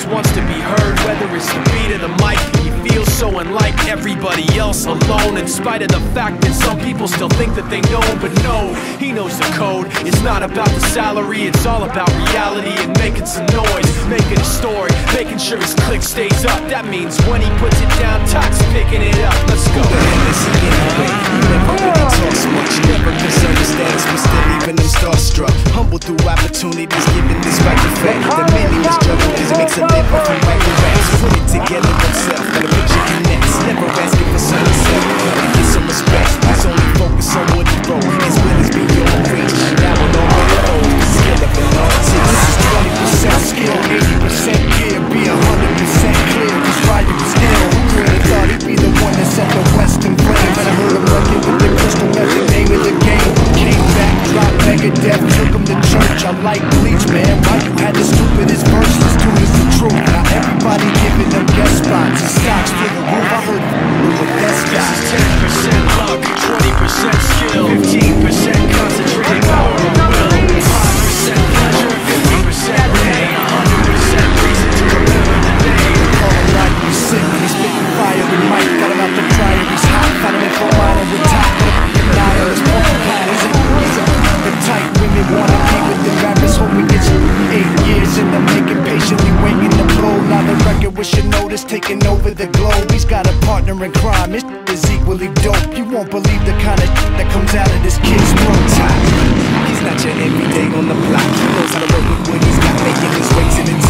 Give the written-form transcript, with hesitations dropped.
just wants to be heard, whether it's the beat of the mic. He feels so unlike everybody else, alone, in spite of the fact that some people still think that they know him. But no, he knows the code. It's not about the salary, it's all about reality and making some noise, making a story, making sure his click stays up. That means when he puts it down, Tox picking it up. Let's go. Never really talks much, never misunderstands, but still even them starstruck. Humble through opportunities, giving this right to fact. The many struggle is makes a living from writing raps. Put it together himself, and the picture connects. Never asking for some himself, to get some respect. He's only focused on what he wrote, as well as beyond reach. Now we're on the road, skill of an artist. This is 20% skill, 80% gear, be 100% clear. Cause Ryder was ill. Who would've thought he'd be the one that set the Western flame? And I heard him working with the crystal as the name of the game. Came back, dropped Megadeth, took him to church. I like Bleach, man. Why you had the stupidest verse? Let's do this the truth. Now everybody giving them guest spots and stocks for the roof. I heard with that stock. This is 10% luck, 20% skill, 15% concentrated power of will, 5% pleasure, 50% pain, 100% reason to remember the name. Call him like he's sick, he's spitting fire with Mike. Got him out the dryer, he's hot. Found him in for mine and with top. Nine of his porcupine, he's a tight. Women wanna be with the rappers, hope we get you 8 years in the making, patiently waiting to blow. Now the record with your notice taking over the globe. He's got a partner in crime, his is equally dope. You won't believe the kind of that comes out of this kid's throat. He's not your everyday on the block. He knows how to work with what he's got, making his way to the top.